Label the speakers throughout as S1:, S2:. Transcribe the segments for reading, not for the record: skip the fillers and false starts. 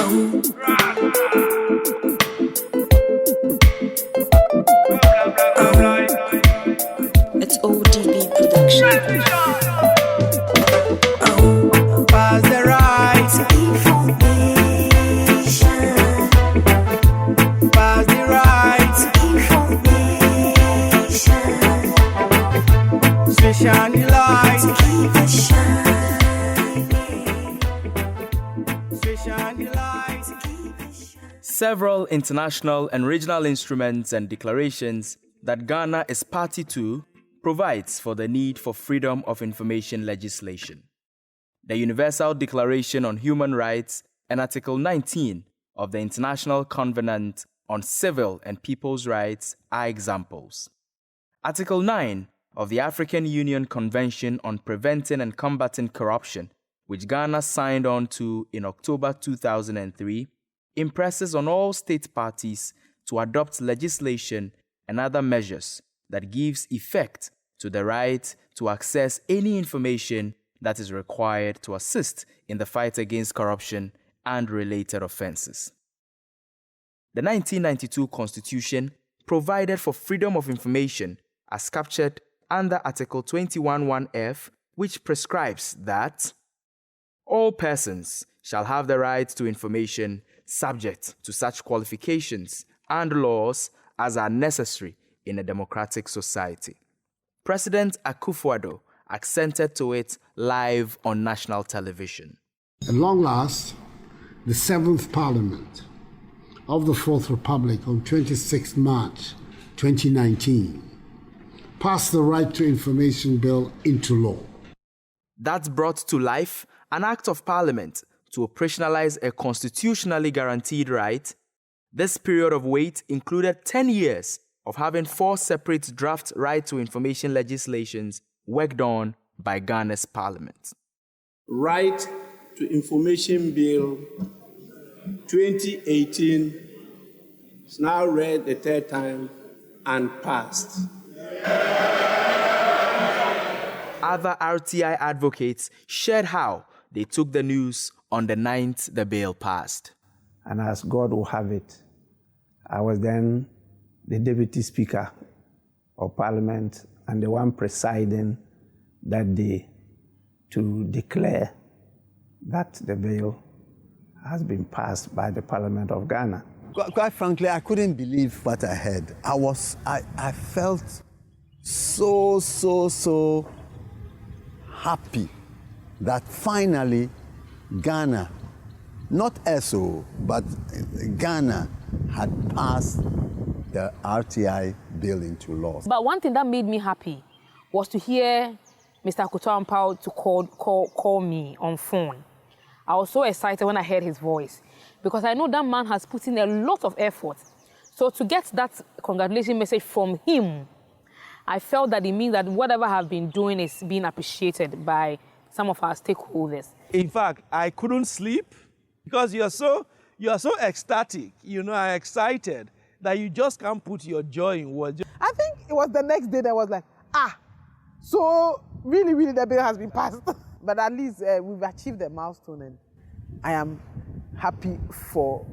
S1: It's ODB production.
S2: Pass the right information. Pass the right information. Switch on the light. Keep it shining. Switch on the light.
S3: Several international and regional instruments and declarations that Ghana is party to provides for the need for freedom of information legislation. The Universal Declaration on Human Rights and Article 19 of the International Covenant on Civil and People's Rights are examples. Article 9 of the African Union Convention on Preventing and Combating Corruption, which Ghana signed on to in October 2003, impresses on all state parties to adopt legislation and other measures that gives effect to the right to access any information that is required to assist in the fight against corruption and related offenses. The 1992 Constitution provided for freedom of information as captured under Article 21(1)(f), which prescribes that all persons shall have the right to information subject to such qualifications and laws as are necessary in a democratic society. President Akufo-Addo assented to it live on national television.
S4: At long last, the 7th Parliament of the 4th Republic on 26 March 2019 passed the Right to Information Bill into law.
S3: That brought to life an Act of Parliament to operationalize a constitutionally guaranteed right. This period of wait included 10 years of having 4 separate draft right to information legislations worked on by Ghana's parliament.
S5: Right to Information Bill 2018 is now read the 3rd time and passed.
S3: Other RTI advocates shared how they took the news on the 9th the bill passed.
S6: And as God will have it, I was then the Deputy Speaker of Parliament and the one presiding that day to declare that the bill has been passed by the Parliament of Ghana.
S7: Quite frankly, I couldn't believe what I heard. I felt so happy that finally Ghana, not SO, but Ghana had passed the RTI bill into law.
S8: But one thing that made me happy was to hear Mr. Akufo-Addo to call me on phone. I was so excited when I heard his voice because I know that man has put in a lot of effort. So to get that congratulation message from him, I felt that it means that whatever I've been doing is being appreciated by some of our stakeholders.
S9: In fact, I couldn't sleep because you are so ecstatic, excited that you just can't put your joy in words.
S10: I think it was the next day that I was like, so really the bill has been passed. But at least we've achieved the milestone and I am happy for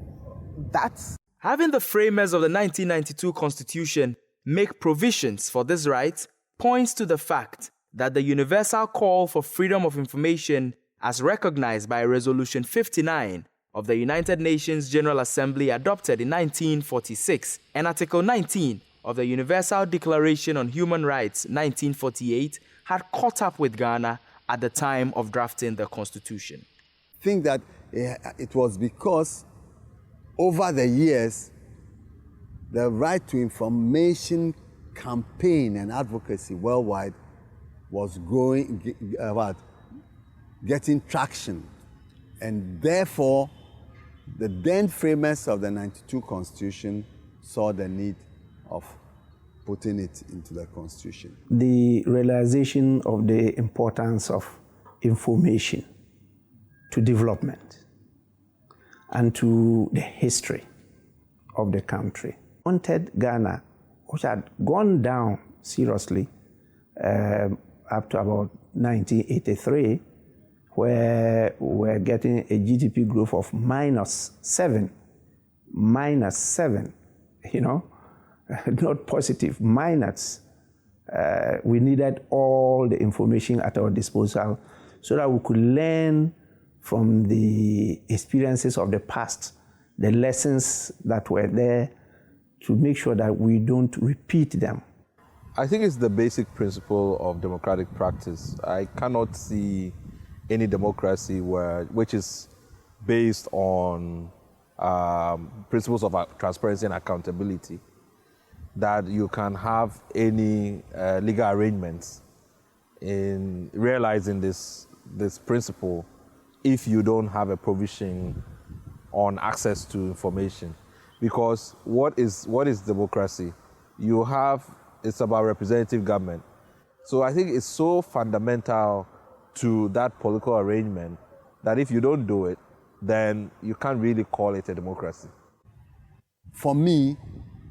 S10: that.
S3: Having the framers of the 1992 Constitution make provisions for this right points to the fact that the universal call for freedom of information as recognized by Resolution 59 of the United Nations General Assembly adopted in 1946 and Article 19 of the Universal Declaration on Human Rights 1948 had caught up with Ghana at the time of drafting the Constitution.
S7: I think that it was because over the years, the right to information campaign and advocacy worldwide was getting traction. And therefore, the then framers of the 92 Constitution saw the need of putting it into the Constitution.
S6: The realization of the importance of information to development and to the history of the country wanted Ghana, which had gone down seriously up to about 1983, where we're getting a GDP growth of -7, you know, not positive, minus. We needed all the information at our disposal so that we could learn from the experiences of the past, the lessons that were there, to make sure that we don't repeat them.
S11: I think it's the basic principle of democratic practice. I cannot see any democracy which is based on principles of transparency and accountability, that you can have any legal arrangements in realizing this principle if you don't have a provision on access to information. Because what is democracy? It's about representative government. So I think it's so fundamental to that political arrangement that if you don't do it, then you can't really call it a democracy.
S7: For me,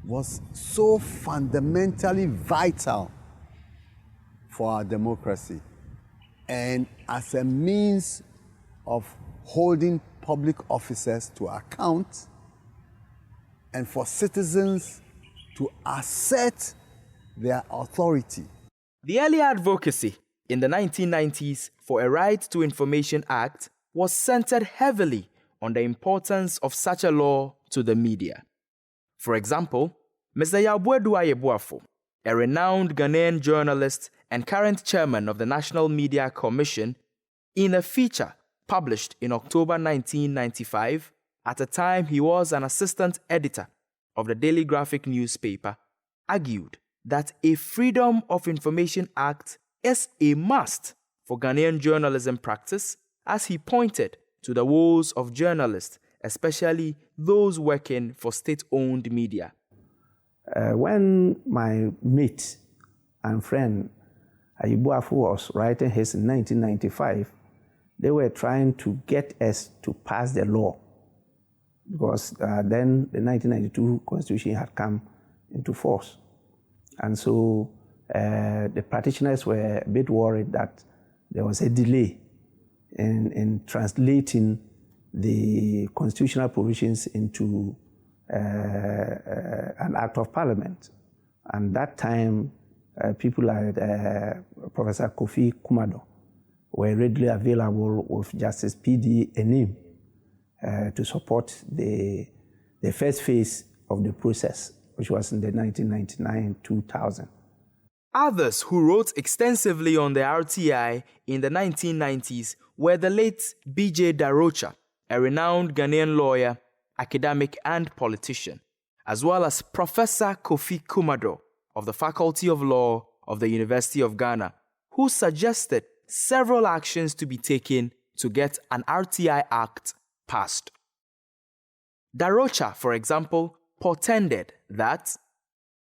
S7: was so fundamentally vital for our democracy, and as a means of holding public officers to account and for citizens to assert their authority.
S3: The early advocacy in the 1990s for a Right to Information Act was centered heavily on the importance of such a law to the media. For example, Mr. Yabuedu Ayeboafo, a renowned Ghanaian journalist and current chairman of the National Media Commission, in a feature published in October 1995, at a time he was an assistant editor of the Daily Graphic newspaper, argued that a Freedom of Information Act is a must for Ghanaian journalism practice, as he pointed to the woes of journalists, especially those working for state-owned media.
S6: When my mate and friend Ayeboafo was writing his in 1995, they were trying to get us to pass the law, because then the 1992 Constitution had come into force. And so the practitioners were a bit worried that there was a delay in translating the constitutional provisions into an act of parliament. And that time, people like Professor Akufo-Addo were readily available with Justice P.D. Enim to support the first phase of the process, which was in the 1999-2000.
S3: Others who wrote extensively on the RTI in the 1990s were the late B.J. Darocha, a renowned Ghanaian lawyer, academic and politician, as well as Professor Akufo-Addo of the Faculty of Law of the University of Ghana, who suggested several actions to be taken to get an RTI Act passed. Darocha, for example, portended that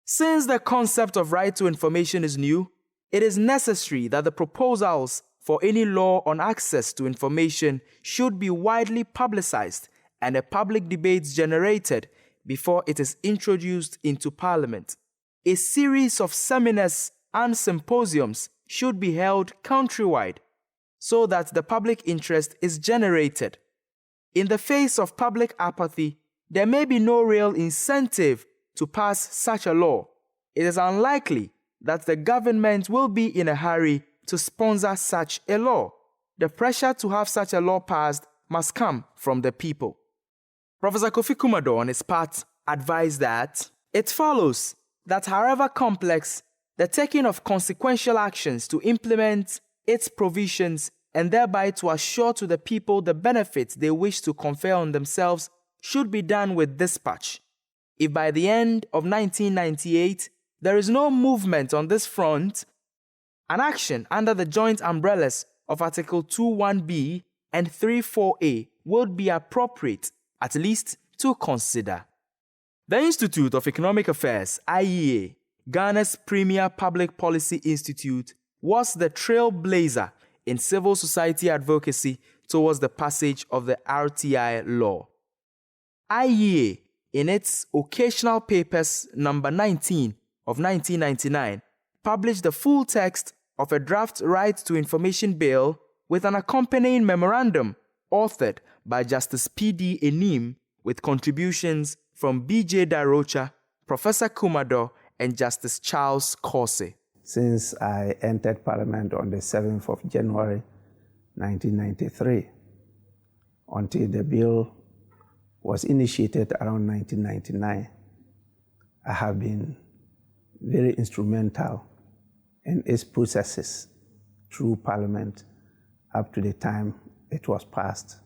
S3: since the concept of right to information is new, it is necessary that the proposals for any law on access to information should be widely publicized and a public debate generated before it is introduced into Parliament. A series of seminars and symposiums should be held countrywide so that the public interest is generated. In the face of public apathy, there may be no real incentive to pass such a law. It is unlikely that the government will be in a hurry to sponsor such a law. The pressure to have such a law passed must come from the people. Professor Akufo-Addo, on his part, advised that it follows that however complex, the taking of consequential actions to implement its provisions and thereby to assure to the people the benefits they wish to confer on themselves should be done with dispatch. If by the end of 1998 there is no movement on this front, an action under the joint umbrellas of Article 21B and 34A would be appropriate, at least to consider. The Institute of Economic Affairs, IEA, Ghana's premier public policy institute, was the trailblazer in civil society advocacy towards the passage of the RTI Law. IEA, in its Occasional Papers number 19 of 1999, published the full text of a draft Right to Information Bill with an accompanying memorandum authored by Justice P.D. Enim with contributions from B.J. Darocha, Professor Akufo-Addo, and Justice Charles Corsi.
S6: Since I entered Parliament on the 7th of January 1993, until the bill was initiated around 1999, I have been very instrumental in its processes through Parliament up to the time it was passed.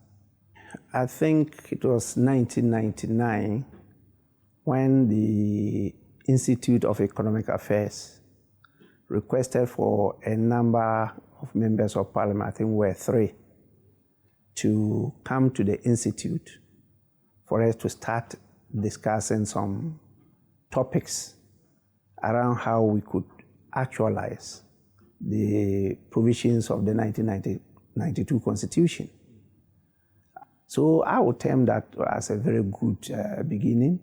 S6: I think it was 1999 when the Institute of Economic Affairs requested for a number of members of Parliament, I think we were 3, to come to the Institute for us to start discussing some topics around how we could actualize the provisions of the 1992 Constitution. So I would term that as a very good beginning.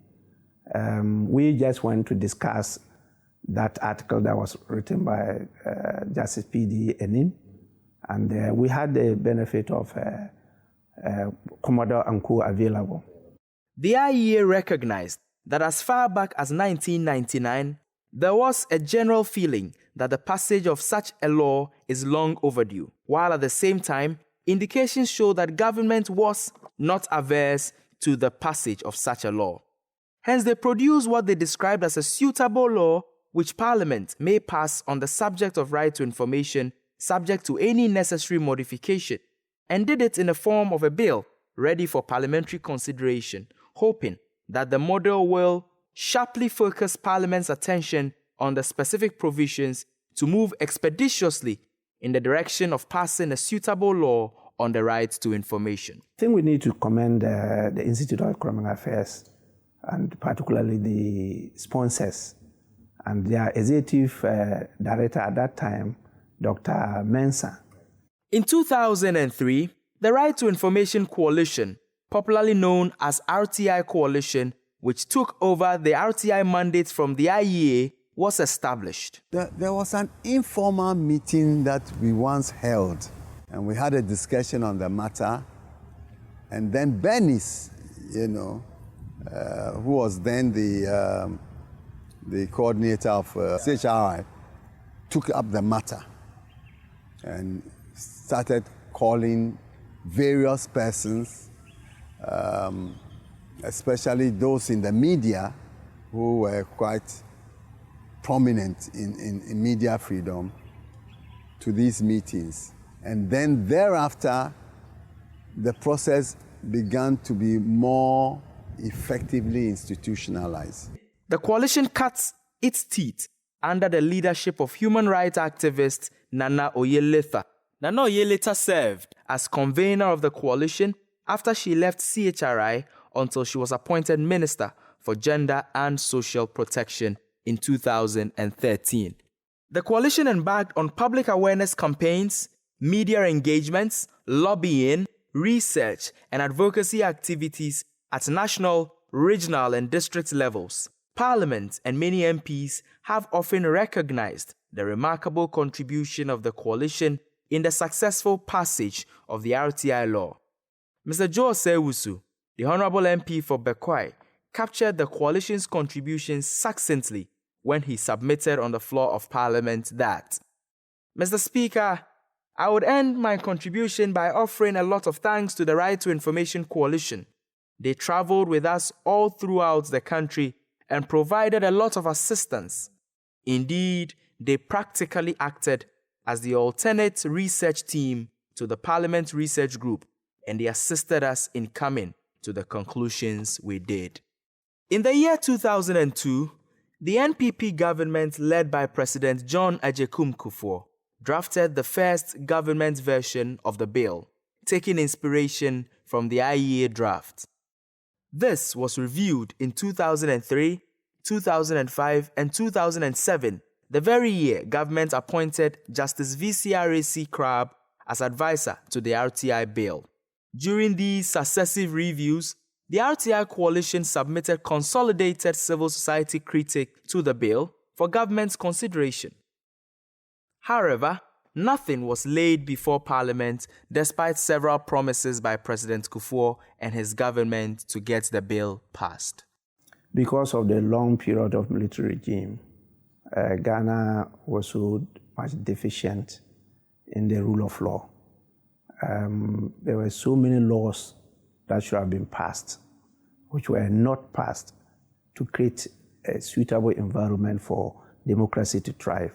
S6: We just went to discuss that article that was written by Justice P.D. Enim, and we had the benefit of Commodore and Co. available.
S3: The IEA recognized that as far back as 1999, there was a general feeling that the passage of such a law is long overdue, while at the same time, indications show that government was not averse to the passage of such a law. Hence, they produced what they described as a suitable law which Parliament may pass on the subject of right to information subject to any necessary modification, and did it in the form of a bill ready for parliamentary consideration, hoping that the model will sharply focus Parliament's attention on the specific provisions to move expeditiously in the direction of passing a suitable law on the right to information.
S6: I think we need to commend the Institute of Economic Affairs, and particularly the sponsors and their executive director at that time, Dr. Mensah.
S3: In 2003, the Right to Information Coalition, popularly known as RTI Coalition, which took over the RTI mandate from the IEA, was established.
S7: There was an informal meeting that we once held, and we had a discussion on the matter. And then Bernice, who was then the coordinator of Chri, took up the matter and started calling various persons, especially those in the media who were quite prominent in media freedom, to these meetings. And then thereafter, the process began to be more effectively institutionalized.
S3: The coalition cuts its teeth under the leadership of human rights activist Nana Oyeletha. Nana Oyeletha served as convener of the coalition after she left CHRI until she was appointed Minister for Gender and Social Protection in 2013. The coalition embarked on public awareness campaigns, media engagements, lobbying, research, and advocacy activities at national, regional, and district levels. Parliament and many MPs have often recognized the remarkable contribution of the coalition in the successful passage of the RTI Law. Mr. Joe Sewusu, the Honorable MP for Bekwai, captured the coalition's contributions succinctly when he submitted on the floor of Parliament that, Mr. Speaker, I would end my contribution by offering a lot of thanks to the Right to Information Coalition. They traveled with us all throughout the country and provided a lot of assistance. Indeed, they practically acted as the alternate research team to the Parliament Research Group, and they assisted us in coming to the conclusions we did. In the year 2002, the NPP government led by President John Agyekum Kufuor drafted the first government version of the bill, taking inspiration from the IEA draft. This was reviewed in 2003, 2005, and 2007, the very year government appointed Justice V.C.R.A.C. Crab as advisor to the RTI Bill. During these successive reviews, the RTI coalition submitted consolidated civil society critique to the bill for government's consideration. However, nothing was laid before Parliament despite several promises by President Kufuor and his government to get the bill passed.
S6: Because of the long period of military regime, Ghana was so much deficient in the rule of law. There were so many laws that should have been passed, which were not passed to create a suitable environment for democracy to thrive.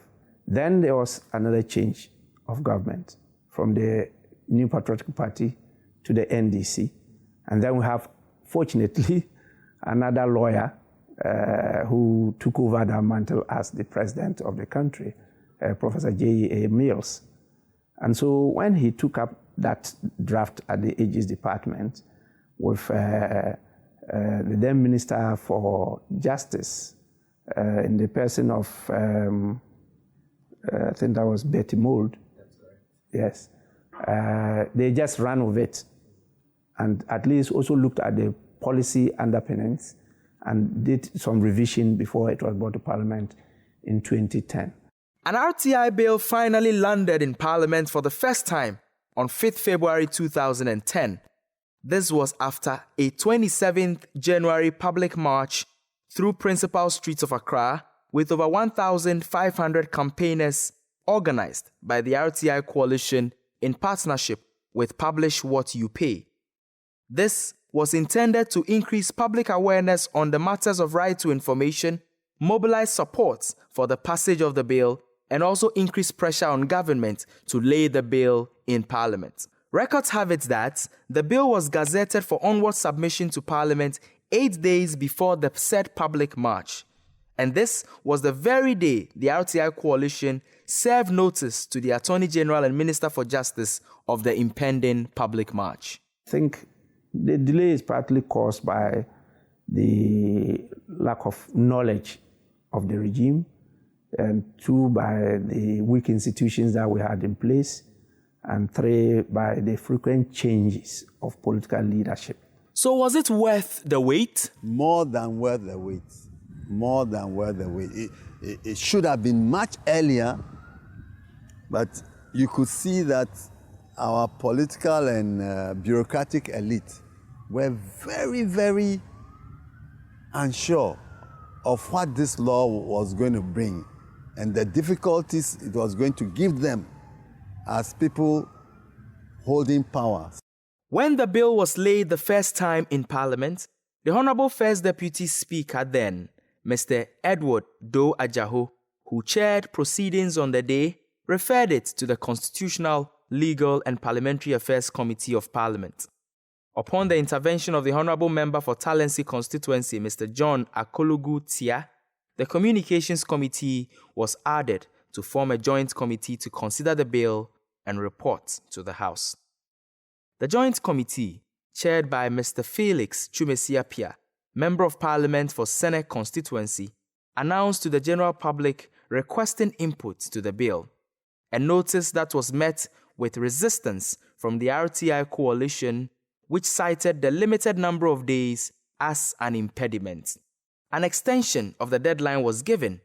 S6: Then there was another change of government from the New Patriotic Party to the NDC. And then we have, fortunately, another lawyer who took over that mantle as the president of the country, Professor J.A. Mills. And so when he took up that draft at the Aegis Department with the then Minister for Justice in the person of, I think that was Betty Mould. That's right. Yes. They just ran with it and at least also looked at the policy underpinnings and did some revision before it was brought to Parliament in 2010.
S3: An RTI bill finally landed in Parliament for the first time on 5th February 2010. This was after a 27th January public march through principal streets of Accra with over 1,500 campaigners organized by the RTI coalition in partnership with Publish What You Pay. This was intended to increase public awareness on the matters of right to information, mobilize support for the passage of the bill, and also increase pressure on government to lay the bill in Parliament. Records have it that the bill was gazetted for onward submission to Parliament 8 days before the said public march. And this was the very day the RTI coalition served notice to the Attorney General and Minister for Justice of the impending public march.
S6: I think the delay is partly caused by the lack of knowledge of the regime, and 2, by the weak institutions that we had in place, and 3, by the frequent changes of political leadership.
S3: So was it worth the wait?
S7: More than worth the wait. More than worth the wait. It should have been much earlier, but you could see that our political and bureaucratic elite were very, very unsure of what this law was going to bring and the difficulties it was going to give them as people holding power.
S3: When the bill was laid the first time in Parliament, the Honourable First Deputy Speaker then, Mr. Edward Doe Ajaho, who chaired proceedings on the day, referred it to the Constitutional, Legal and Parliamentary Affairs Committee of Parliament. Upon the intervention of the Honourable Member for Talensi constituency, Mr. John Akologu Tia, the Communications Committee was added to form a joint committee to consider the bill and report to the House. The joint committee, chaired by Mr. Felix Chumesiapia, Member of Parliament for Senate constituency, announced to the general public requesting input to the bill, a notice that was met with resistance from the RTI coalition, which cited the limited number of days as an impediment. An extension of the deadline was given.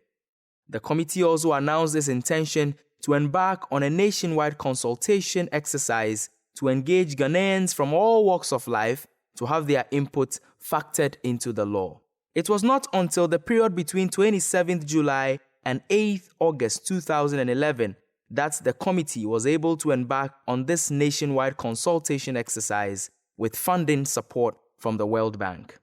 S3: The committee also announced its intention to embark on a nationwide consultation exercise to engage Ghanaians from all walks of life to have their input factored into the law. It was not until the period between 27th July and 8th August 2011 that the committee was able to embark on this nationwide consultation exercise with funding support from the World Bank.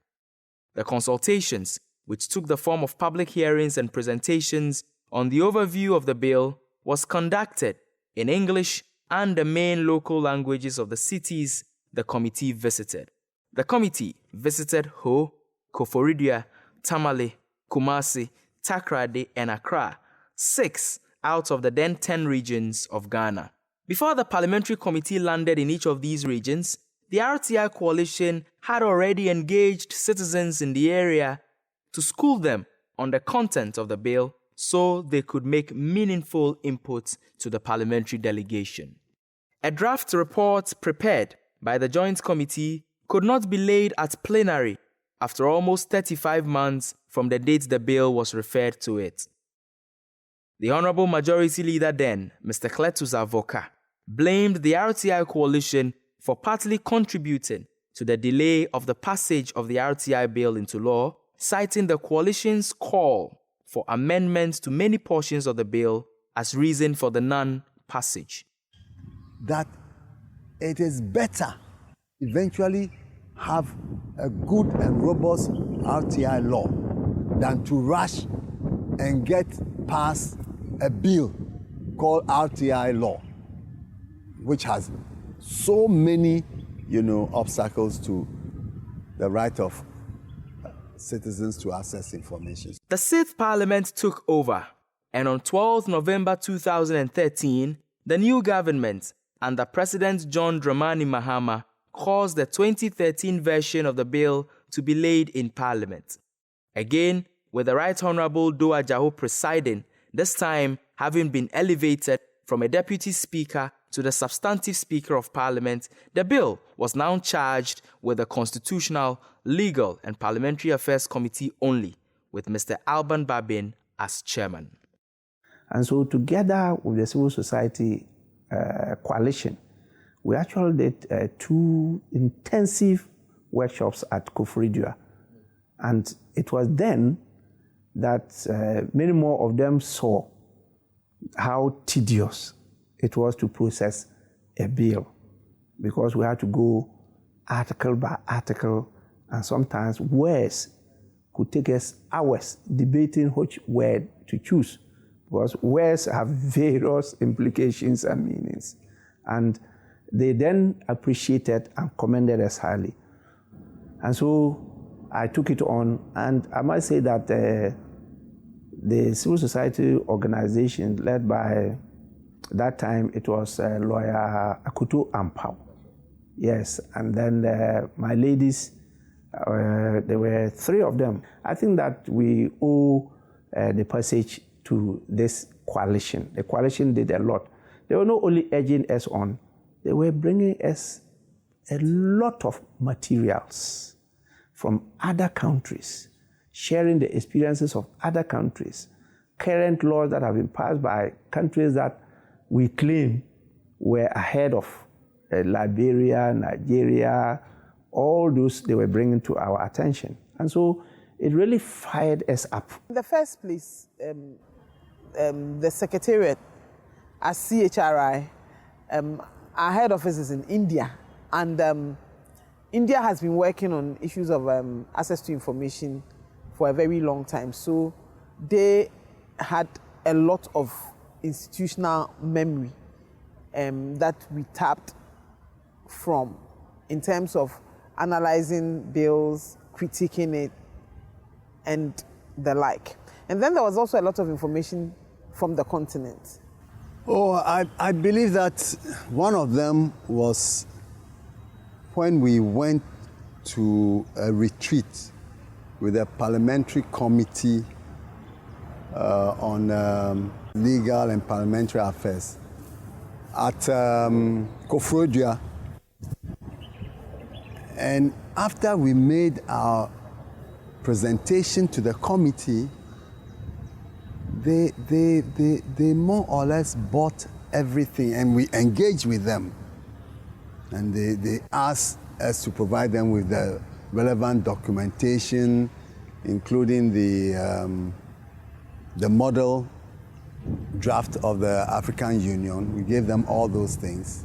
S3: The consultations, which took the form of public hearings and presentations on the overview of the bill, was conducted in English and the main local languages of the cities the committee visited. The committee visited Ho, Koforidua, Tamale, Kumasi, Takoradi, and Accra, 6 out of the then 10 regions of Ghana. Before the parliamentary committee landed in each of these regions, the RTI coalition had already engaged citizens in the area to school them on the content of the bill so they could make meaningful input to the parliamentary delegation. A draft report prepared by the Joint Committee could not be laid at plenary after almost 35 months from the date the bill was referred to it. The Honorable Majority Leader then, Mr. Cletus Avoka, blamed the RTI coalition for partly contributing to the delay of the passage of the RTI Bill into law, citing the coalition's call for amendments to many portions of the bill as reason for the non-passage.
S7: That it is better eventually have a good and robust RTI law than to rush and get past a bill called RTI law, which has so many, obstacles to the right of citizens to access information.
S3: The 6th Parliament took over, and on 12 November 2013, the new government under President John Dramani Mahama caused the 2013 version of the bill to be laid in Parliament. Again, with the Right Honourable Doa Jaho presiding, this time having been elevated from a Deputy Speaker to the substantive Speaker of Parliament, the bill was now charged with the Constitutional, Legal and Parliamentary Affairs Committee only, with Mr. Alban Babin as chairman.
S6: And so together with the civil society coalition, we actually did 2 intensive workshops at Akufo-Addo. And it was then that many more of them saw how tedious it was to process a bill, because we had to go article by article, and sometimes words could take us hours debating which word to choose, because words have various implications and meanings. And they then appreciated and commended us highly. And so I took it on, and I must say that the civil society organization led by, that time it was lawyer Akufo-Addo. Yes, and then my ladies, there were 3 of them. I think that we owe the passage to this coalition. The coalition did a lot. They were not only urging us on, they were bringing us a lot of materials from other countries, sharing the experiences of other countries, current laws that have been passed by countries that we claim were ahead of Liberia, Nigeria, all those they were bringing to our attention. And so it really fired us up.
S10: In the first place, the Secretariat as CHRI, our head office is in India, and India has been working on issues of access to information for a very long time. So they had a lot of institutional memory that we tapped from in terms of analyzing bills, critiquing it, and the like. And then there was also a lot of information from the continent.
S7: Oh, I believe that one of them was when we went to a retreat with a parliamentary committee on legal and parliamentary affairs at Akufo-Addo. And after we made our presentation to the committee, they more or less bought everything, and we engaged with them. And they asked us to provide them with the relevant documentation, including the model draft of the African Union. We gave them all those things.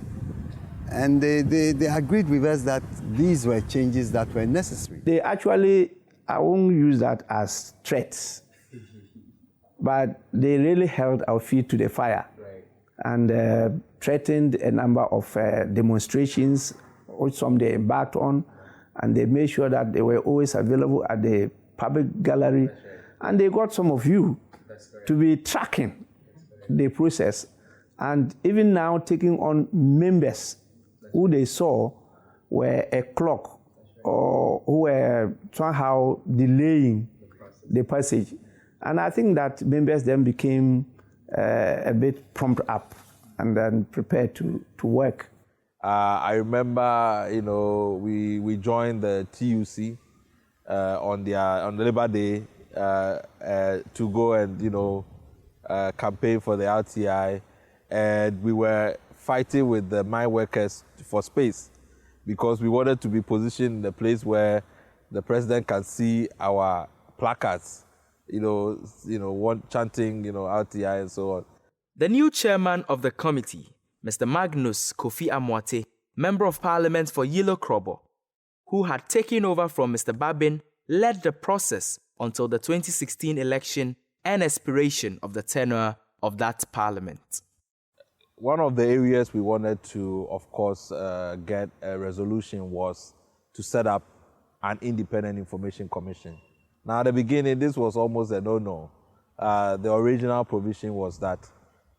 S7: And they agreed with us that these were changes that were necessary.
S6: They actually, I won't use that as threats, but they really held our feet to the fire, right, and threatened a number of demonstrations, which some they embarked on, and they made sure that they were always available at the public gallery, right, and they got some of you to be tracking the process, and even now taking on members who they saw were a clock or who were somehow delaying the passage. And I think that members then became a bit pumped up and then prepared to work.
S11: I remember, we joined the TUC on the Labour Day to go and, campaign for the RTI, and we were fighting with the mine workers for space because we wanted to be positioned in a place where the president can see our placards, chanting, RTI and so on.
S3: The new chairman of the committee, Mr. Magnus Kofi Amoate, Member of Parliament for Yilo Krobo, who had taken over from Mr. Babin, led the process until the 2016 election and expiration of the tenure of that parliament.
S11: One of the areas we wanted to, of course, get a resolution was to set up an independent information commission. Now, at the beginning, this was almost a no-no. The original provision was that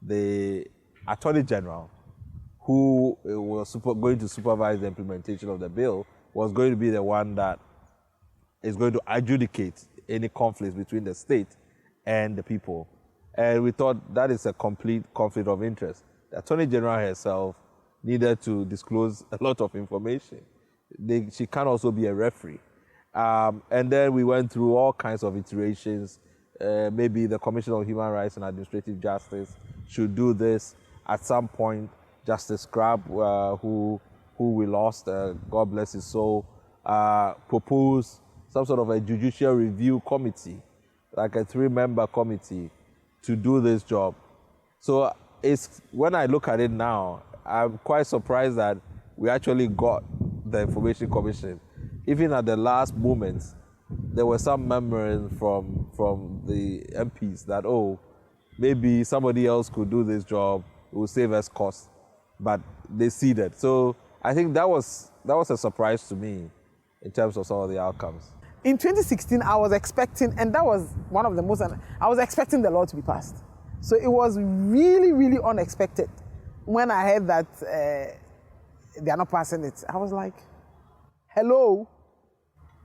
S11: the Attorney General, who was going to supervise the implementation of the bill, was going to be the one that is going to adjudicate any conflicts between the state and the people. And we thought that is a complete conflict of interest. The Attorney General herself needed to disclose a lot of information. She can also be a referee. And then we went through all kinds of iterations. Maybe the Commission on Human Rights and Administrative Justice should do this. At some point, Justice Crab, who we lost, God bless his soul, proposed some sort of a judicial review committee, like a 3-member committee, to do this job. So when I look at it now, I'm quite surprised that we actually got the Information Commission. Even at the last moment, there were some murmurings from the MPs that, maybe somebody else could do this job, it will save us costs, but they ceded. So I think that was a surprise to me in terms of some of the outcomes.
S10: In 2016, I was expecting, and that was one of the most, I was expecting the law to be passed. So it was really, really unexpected when I heard that they are not passing it. I was like, hello,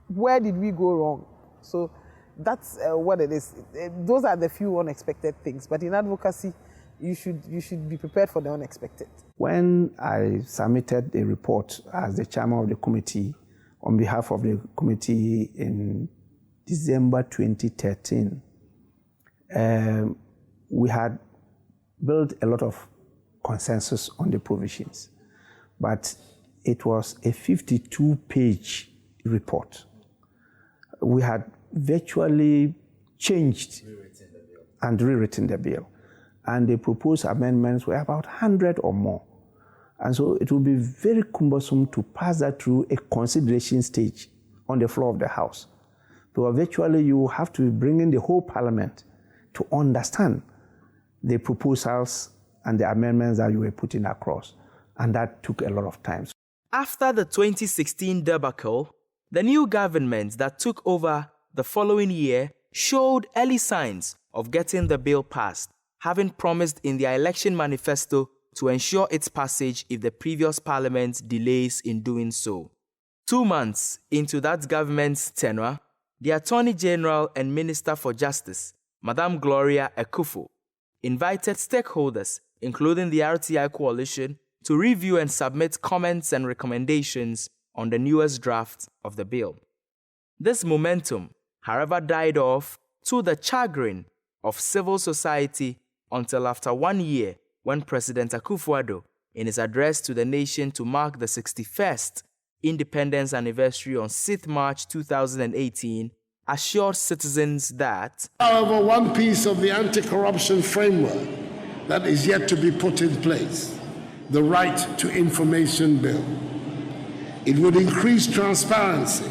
S10: where did we go wrong? So that's what it is. Those are the few unexpected things. But in advocacy, you should be prepared for the unexpected.
S6: When I submitted a report as the chairman of the committee on behalf of the committee in December 2013, we had built a lot of consensus on the provisions, but it was a 52-page report. We had virtually changed and rewritten the bill, and the proposed amendments were about 100 or more. And so it will be very cumbersome to pass that through a consideration stage on the floor of the House. So virtually you have to bring in the whole Parliament to understand the proposals and the amendments that you were putting across. And that took a lot of time.
S3: After the 2016 debacle, the new government that took over the following year showed early signs of getting the bill passed, having promised in their election manifesto to ensure its passage if the previous parliament delays in doing so. 2 months into that government's tenure, the Attorney General and Minister for Justice, Madame Gloria Akufo, invited stakeholders, including the RTI coalition, to review and submit comments and recommendations on the newest draft of the bill. This momentum, however, died off to the chagrin of civil society until after 1 year, when President Akufo-Addo, in his address to the nation to mark the 61st independence anniversary on 6th March 2018, assured citizens that,
S4: however, one piece of the anti-corruption framework that is yet to be put in place, the Right to Information Bill. It would increase transparency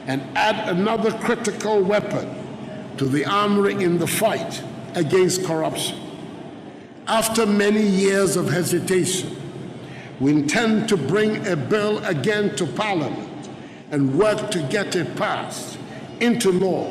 S4: and add another critical weapon to the armory in the fight against corruption. After many years of hesitation, we intend to bring a bill again to Parliament and work to get it passed into law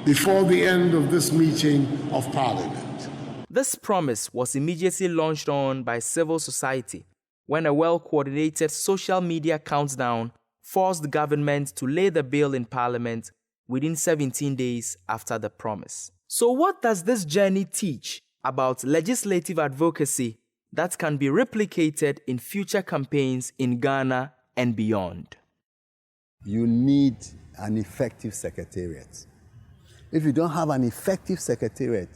S4: before the end of this meeting of Parliament.
S3: This promise was immediately launched on by civil society when a well-coordinated social media countdown forced government to lay the bill in Parliament within 17 days after the promise. So what does this journey teach about legislative advocacy that can be replicated in future campaigns in Ghana and beyond?
S7: You need an effective secretariat. If you don't have an effective secretariat,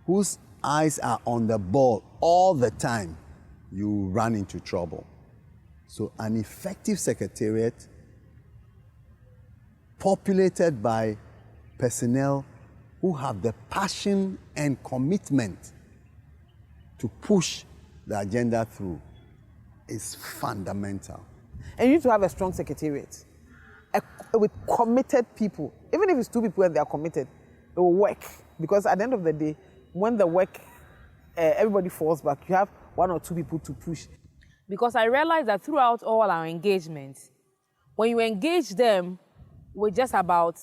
S7: whose eyes are on the ball all the time, you run into trouble. So an effective secretariat populated by personnel who have the passion and commitment to push the agenda through is fundamental.
S10: And you need to have a strong secretariat with committed people. Even if it's 2 people and they are committed, it will work. Because at the end of the day, when the work, everybody falls back, you have 1 or 2 people to push.
S8: Because I realized that throughout all our engagements, when you engage them, we're just about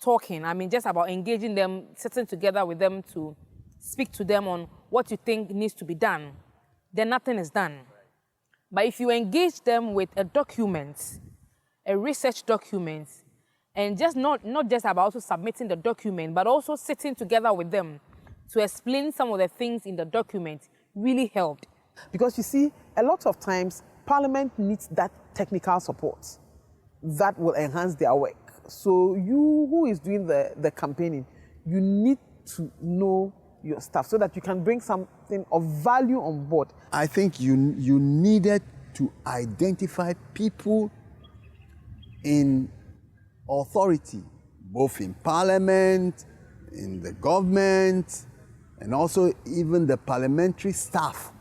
S8: talking. I mean, just about engaging them, sitting together with them to speak to them on what you think needs to be done, then nothing is done. But if you engage them with a document, a research document, and just not just about also submitting the document, but also sitting together with them to explain some of the things in the document really helped.
S10: Because you see, a lot of times, Parliament needs that technical support that will enhance their work. So you, who is doing the campaigning, you need to know your stuff so that you can bring something of value on board.
S7: I think you needed to identify people in authority, both in Parliament, in the government, and also even the parliamentary staff,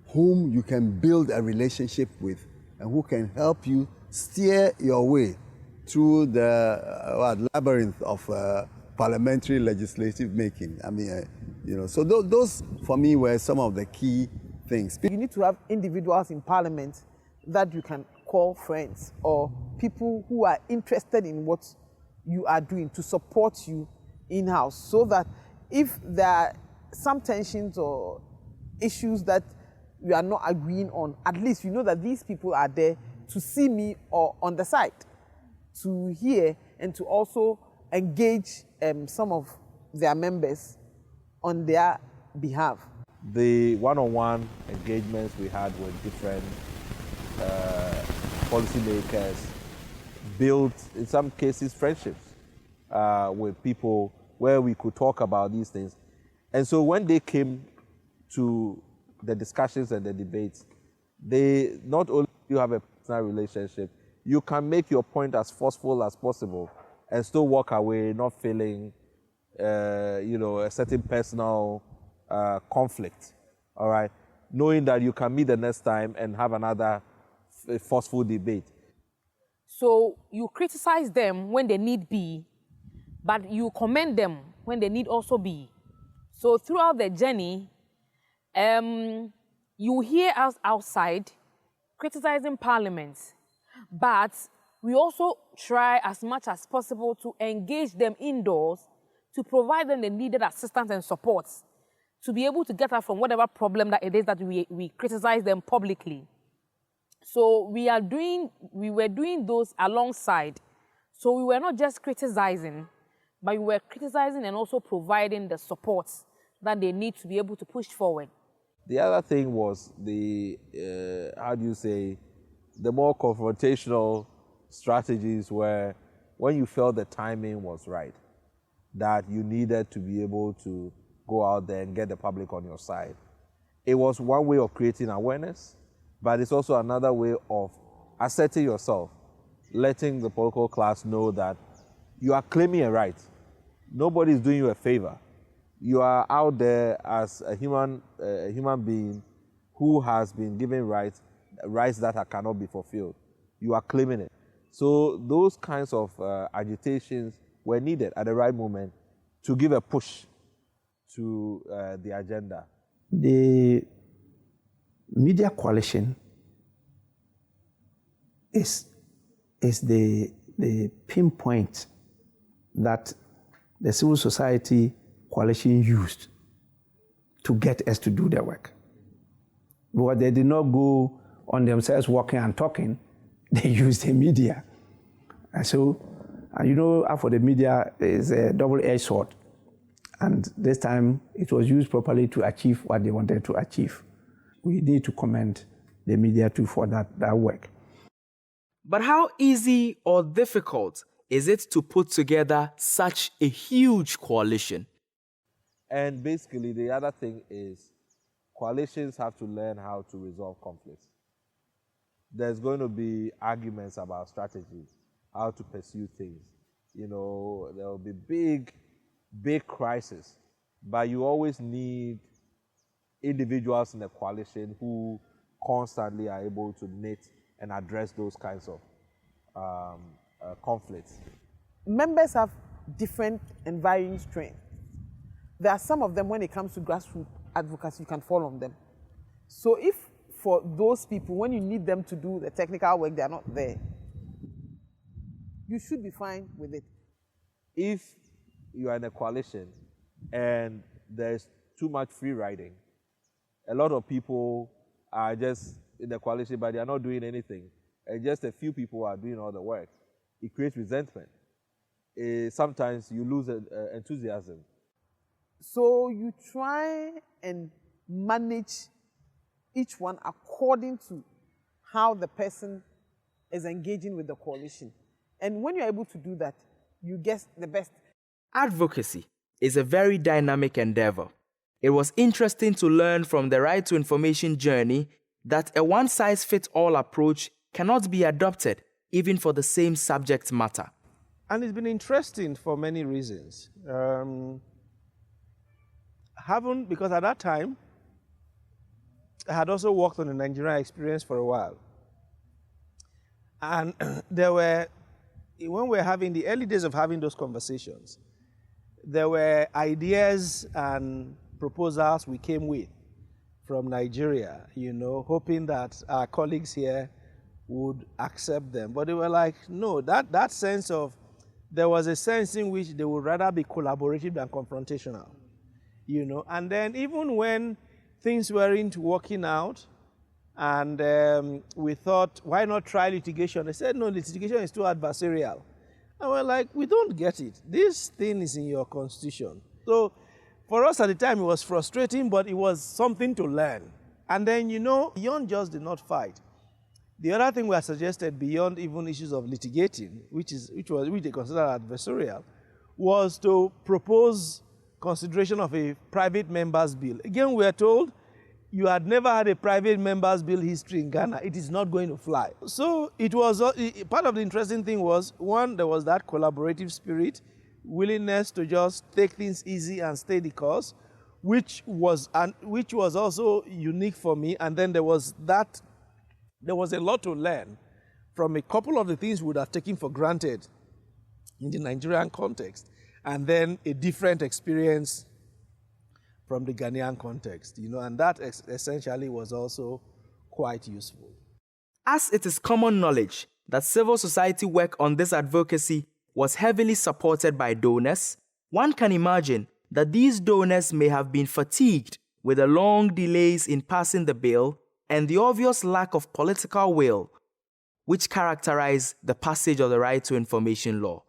S7: whom you can build a relationship with and who can help you steer your way through the labyrinth of parliamentary legislative making. I mean, so those for me were some of the key things.
S10: You need to have individuals in Parliament that you can call friends or people who are interested in what you are doing to support you in-house, so that if there are some tensions or issues that you are not agreeing on, at least you know that these people are there to see me or on the side, to hear and to also engage some of their members on their behalf.
S11: The one-on-one engagements we had with different policymakers built, in some cases, friendships with people where we could talk about these things. And so when they came to the discussions and the debates, they not only do you have a personal relationship, you can make your point as forceful as possible and still walk away not feeling, a certain personal conflict, all right? Knowing that you can meet the next time and have another forceful debate.
S8: So you criticize them when they need be, but you commend them when they need also be. So throughout the journey, you hear us outside criticizing Parliament, but we also try as much as possible to engage them indoors to provide them the needed assistance and support to be able to get out from whatever problem that it is that we criticize them publicly. So we were doing those alongside. So we were not just criticizing, but we were criticizing and also providing the support that they need to be able to push forward.
S11: The other thing was the more confrontational strategies where when you felt the timing was right, that you needed to be able to go out there and get the public on your side. It was one way of creating awareness, but it's also another way of asserting yourself, letting the political class know that you are claiming a right. Nobody is doing you a favor. You are out there as a human being who has been given rights that cannot be fulfilled. You are claiming it. So those kinds of agitations were needed at the right moment to give a push to the agenda.
S6: The media coalition is the pinpoint that the civil society coalition used to get us to do the work. But they did not go on themselves walking and talking, they used the media. And so, for the media is a double-edged sword. And this time, it was used properly to achieve what they wanted to achieve. We need to commend the media too for that work.
S3: But how easy or difficult is it to put together such a huge coalition?
S11: And basically, the other thing is coalitions have to learn how to resolve conflicts. There's going to be arguments about strategy, how to pursue things. You know, there will be big crises, but you always need individuals in a coalition who constantly are able to knit and address those kinds of conflicts.
S10: Members have different and varying strengths. There are some of them, when it comes to grassroots advocacy, you can fall on them. So if for those people, when you need them to do the technical work, they are not there, you should be fine with it.
S11: If you are in a coalition and there's too much free riding, a lot of people are just in the coalition, but they are not doing anything, and just a few people are doing all the work. It creates resentment. Sometimes you lose enthusiasm.
S10: So you try and manage each one according to how the person is engaging with the coalition. And when you're able to do that, you get the best.
S3: Advocacy is a very dynamic endeavor. It was interesting to learn from the right to information journey that a one-size-fits-all approach cannot be adopted even for the same subject matter.
S9: And it's been interesting for many reasons. Because at that time, I had also worked on the Nigerian experience for a while. And when we were having the early days of having those conversations, there were ideas and proposals we came with from Nigeria, you know, hoping that our colleagues here would accept them. But they were like, no, that sense of, there was a sense in which they would rather be collaborative than confrontational, you know. And then even when things weren't working out, and we thought, why not try litigation? They said, no, litigation is too adversarial. And we're like, we don't get it. This thing is in your constitution. So for us at the time, it was frustrating, but it was something to learn. And then, you know, beyond just did not fight. The other thing we had suggested beyond even issues of litigating, which they considered adversarial, was to propose consideration of a private members bill. Again, we are told you had never had a private members bill history in Ghana. It is not going to fly. So it was part of the interesting thing was, one, there was that collaborative spirit, willingness to just take things easy and stay the course, which was also unique for me. And then there was a lot to learn from a couple of the things we would have taken for granted in the Nigerian context, and then a different experience from the Ghanaian context, you know, and that essentially was also quite useful.
S3: As it is common knowledge that civil society work on this advocacy was heavily supported by donors, one can imagine that these donors may have been fatigued with the long delays in passing the bill and the obvious lack of political will which characterize the passage of the Right to Information Law.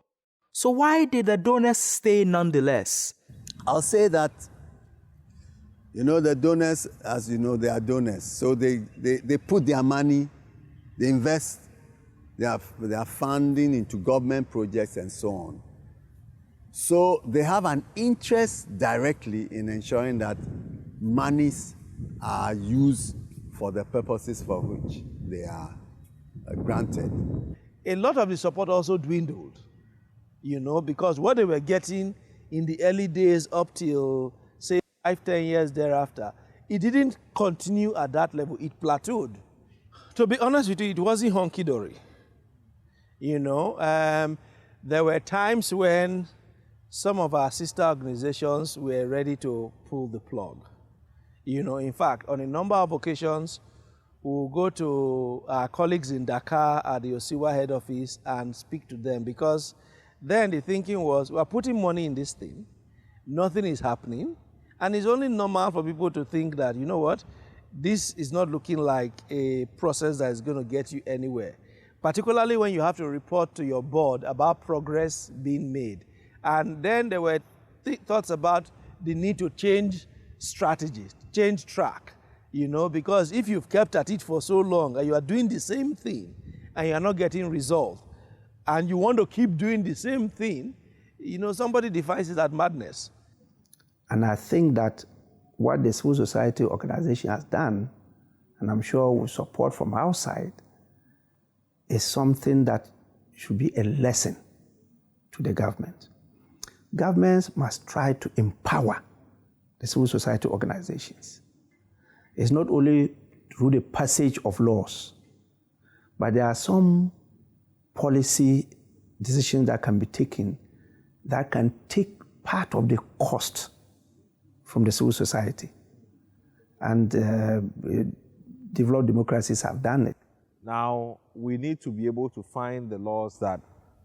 S3: So why did the donors stay nonetheless?
S7: I'll say that, you know, the donors, as you know, they are donors. So they put their money, they invest their funding into government projects and so on. So they have an interest directly in ensuring that monies are used for the purposes for which they are granted.
S9: A lot of the support also dwindled, you know, because what they were getting in the early days up till, say, 5-10 years thereafter, it didn't continue at that level. It plateaued. To be honest with you, it wasn't honky-dory. You know, there were times when some of our sister organizations were ready to pull the plug. You know, in fact, on a number of occasions, we'll go to our colleagues in Dakar at the Osiwa head office and speak to them, because then the thinking was, we're putting money in this thing, nothing is happening, and it's only normal for people to think that, you know what, this is not looking like a process that is going to get you anywhere, particularly when you have to report to your board about progress being made. And then there were thoughts about the need to change strategies, change track, you know, because if you've kept at it for so long and you are doing the same thing and you are not getting results, and you want to keep doing the same thing, you know, somebody defines it as madness.
S6: And I think that what the civil society organization has done, and I'm sure with support from outside, is something that should be a lesson to the government. Governments must try to empower the civil society organizations. It's not only through the passage of laws, but there are some policy decisions that can be taken that can take part of the cost from the civil society. And developed democracies have done it.
S11: Now, we need to be able to find the laws that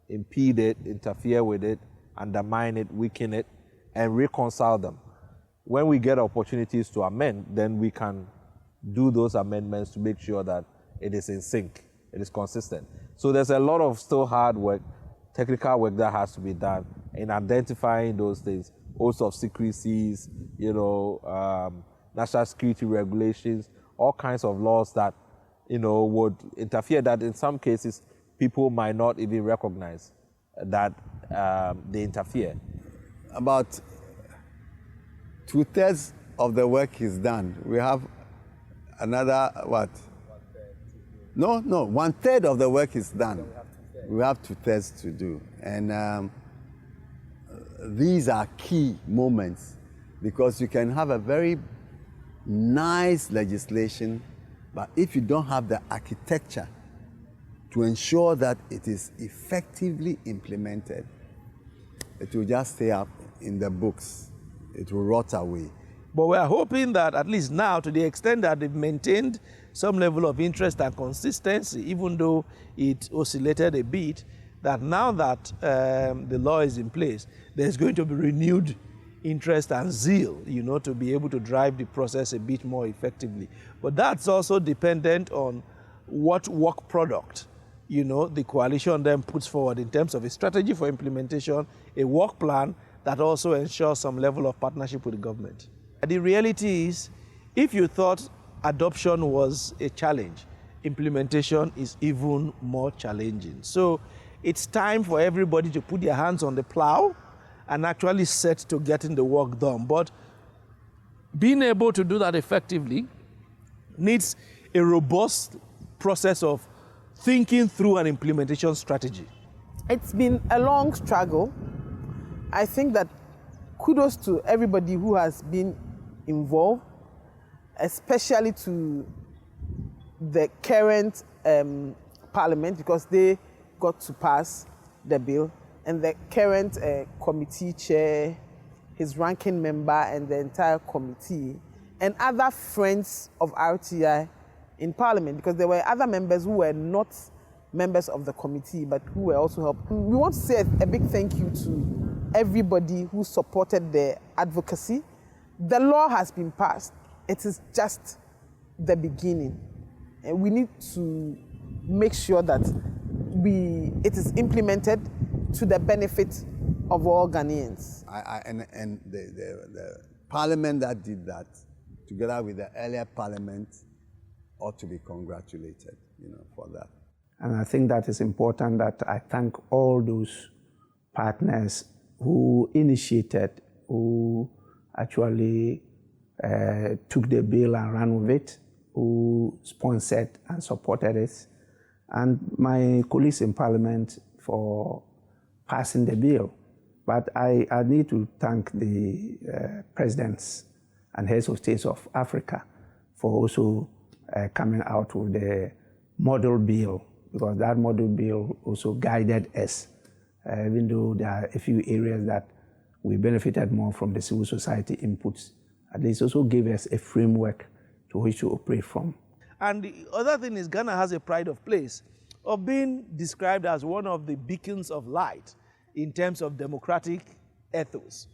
S11: impede it, interfere with it, undermine it, weaken it, and reconcile them. When we get opportunities to amend, then we can do those amendments to make sure that it is in sync, it is consistent. So there's a lot of still hard work, technical work that has to be done in identifying those things, oaths of secrecies, national security regulations, all kinds of laws that, would interfere, that in some cases people might not even recognize that they interfere.
S7: About 2/3 of the work is done. We have another, what? No, 1/3 of the work is done. We have 2/3 to do. And these are key moments, because you can have a very nice legislation, but if you don't have the architecture to ensure that it is effectively implemented, it will just stay up in the books. It will rot away.
S9: But we are hoping that at least now, to the extent that they've maintained some level of interest and consistency, even though it oscillated a bit, that now that the law is in place, there's going to be renewed interest and zeal, to be able to drive the process a bit more effectively. But that's also dependent on what work product, the coalition then puts forward in terms of a strategy for implementation, a work plan that also ensures some level of partnership with the government. The reality is, if you thought adoption was a challenge, implementation is even more challenging. So it's time for everybody to put their hands on the plow and actually set to getting the work done. But being able to do that effectively needs a robust process of thinking through an implementation strategy.
S10: It's been a long struggle. I think that kudos to everybody who has been involved, especially to the current parliament, because they got to pass the bill, and the current committee chair, his ranking member, and the entire committee, and other friends of RTI in parliament, because there were other members who were not members of the committee, but who were also helped. We want to say a big thank you to everybody who supported the advocacy. The law has been passed. It is just the beginning. And we need to make sure that it is implemented to the benefit of all Ghanaians.
S7: And the parliament that did that, together with the earlier parliament, ought to be congratulated, for that.
S6: And I think that is important, that I thank all those partners who initiated, who actually took the bill and ran with it, who sponsored and supported it, and my colleagues in Parliament for passing the bill. But I need to thank the presidents and heads of states of Africa for also coming out with the model bill, because that model bill also guided us, even though there are a few areas that we benefited more from the civil society inputs. At least also gave us a framework to which to operate from.
S9: And the other thing is, Ghana has a pride of place of being described as one of the beacons of light in terms of democratic ethos,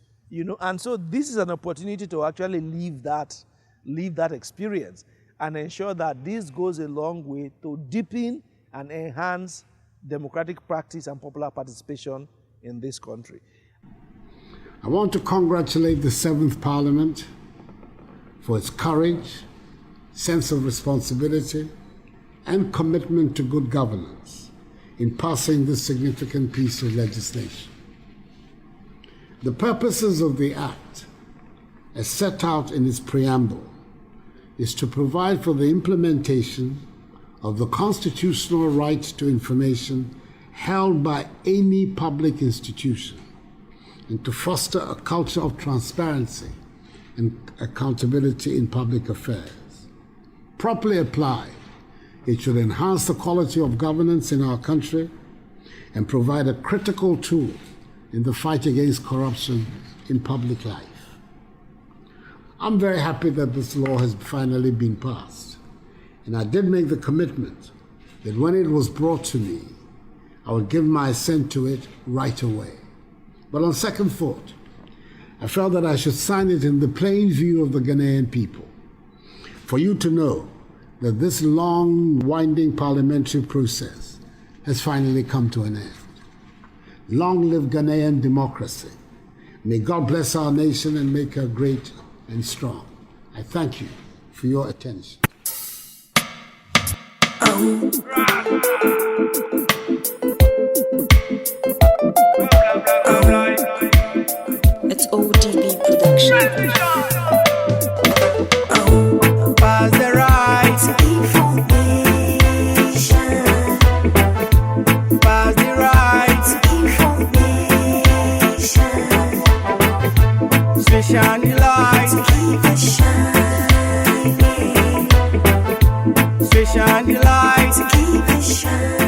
S9: and so this is an opportunity to actually live that experience and ensure that this goes a long way to deepen and enhance democratic practice and popular participation in this country.
S4: I want to congratulate the 7th Parliament for its courage, sense of responsibility, and commitment to good governance in passing this significant piece of legislation. The purposes of the Act as set out in its preamble, is to provide for the implementation of the constitutional right to information held by any public institution, and to foster a culture of transparency and accountability in public affairs. Properly applied, it should enhance the quality of governance in our country and provide a critical tool in the fight against corruption in public life. I'm very happy that this law has finally been passed, and I did make the commitment that when it was brought to me, I would give my assent to it right away. But on second thought, I felt that I should sign it in the plain view of the Ghanaian people, for you to know that this long, winding parliamentary process has finally come to an end. Long live Ghanaian democracy. May God bless our nation and make her great and strong. I thank you for your attention.
S1: It's ODB production.
S2: Pass the right
S1: Information.
S2: pass the right
S1: Information.
S2: switch on the light
S1: Keep it shining.
S2: switch on the light
S1: Keep it shining.